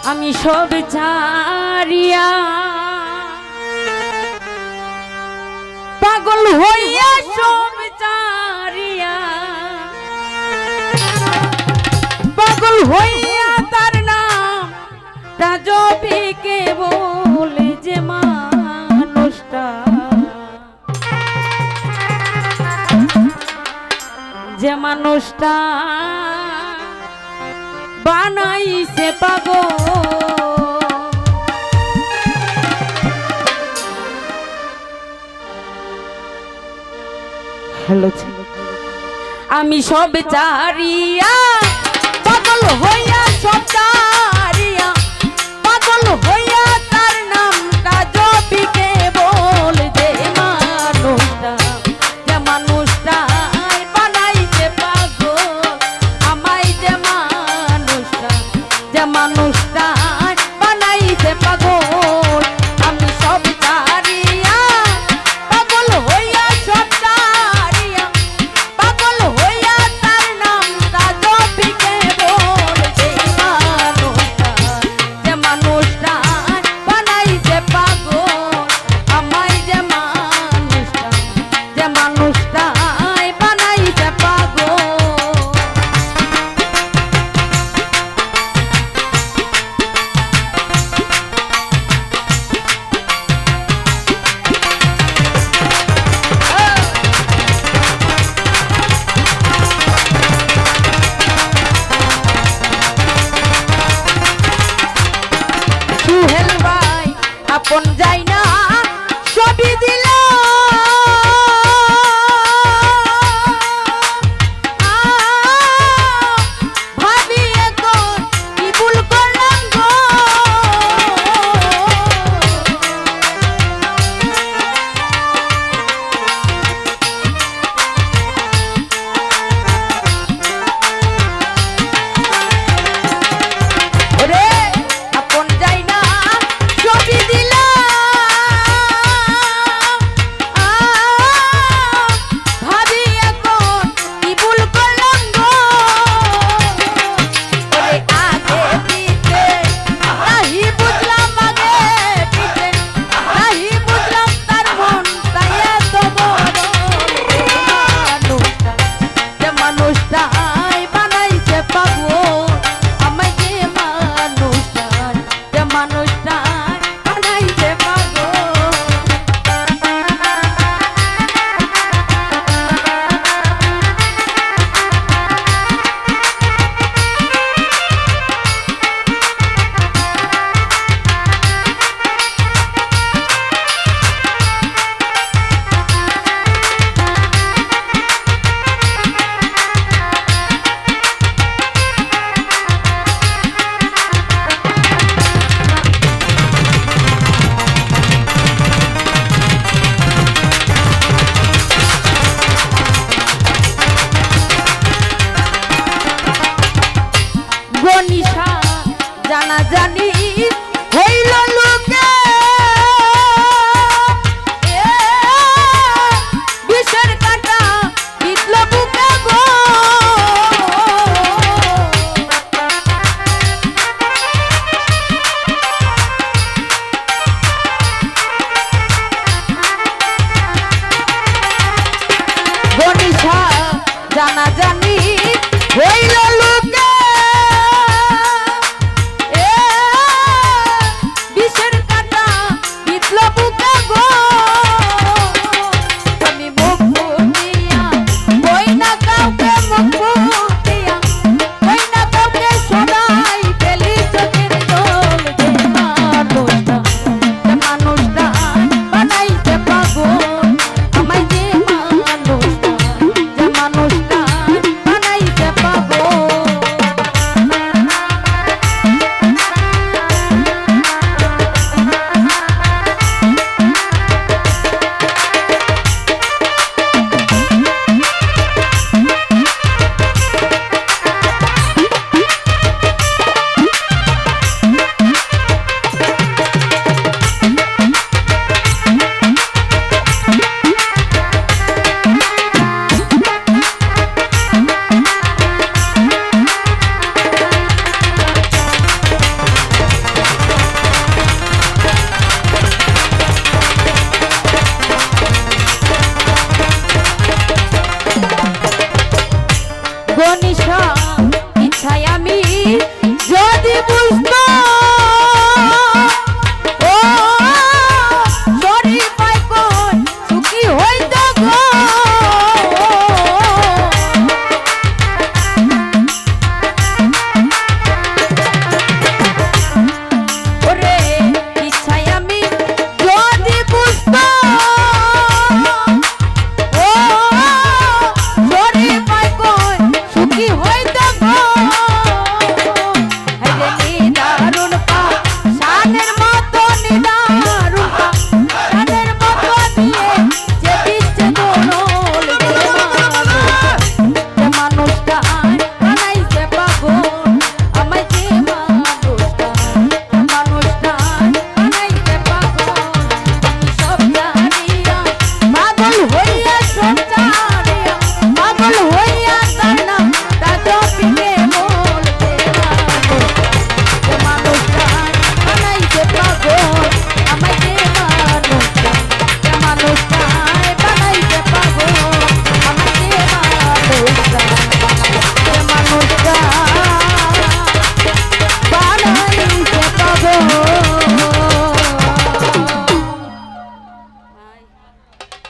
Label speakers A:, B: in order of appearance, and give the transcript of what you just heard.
A: আমি সব ছাড়িয়া পাগল হইয়া সব ছাড়িয়া পাগল হইয়া তার নাম জপি কে বলে যে মানুষটা বানাইছে পাগল হ্যালো আমি সব চারিয়া পাগল হইয়া সব চারিয়া পাগল হইয়া তার নামটা জপি কে বল যে মানুষটা বানাইছে পাগল আমায় যে মানুষটা বানাইছে পাগল আমি সব চারিয়া পাগল হইয়া সব চারিয়া পাগল হইয়া তার নামটা জপি কে বল যে মানুষটা বানাইছে পাগল আমায় যে মানুষটা বানাইছে পাগল সুহেল ভাই আপন যাই না সবই দিল ভাবি এখন কি ভুল করলাম গো ওরে আপন যাই না সবই দিল ভাবি এখন কি ভুল করলাম গো ওরে আগে পিছে নাহি বুঝলাম আগে পিছে নাহি বুঝলাম তার মন তাই এত বড় মানুষটা বানাইছে পাগল আমায় যে মানুষটা বানাইছে পাগল গনিশা জানা জানি হইল লোকে বিষের কাটা বিদ্ল বুকে গো গনিশা জানা জানি হইল লোকে ঠোঁট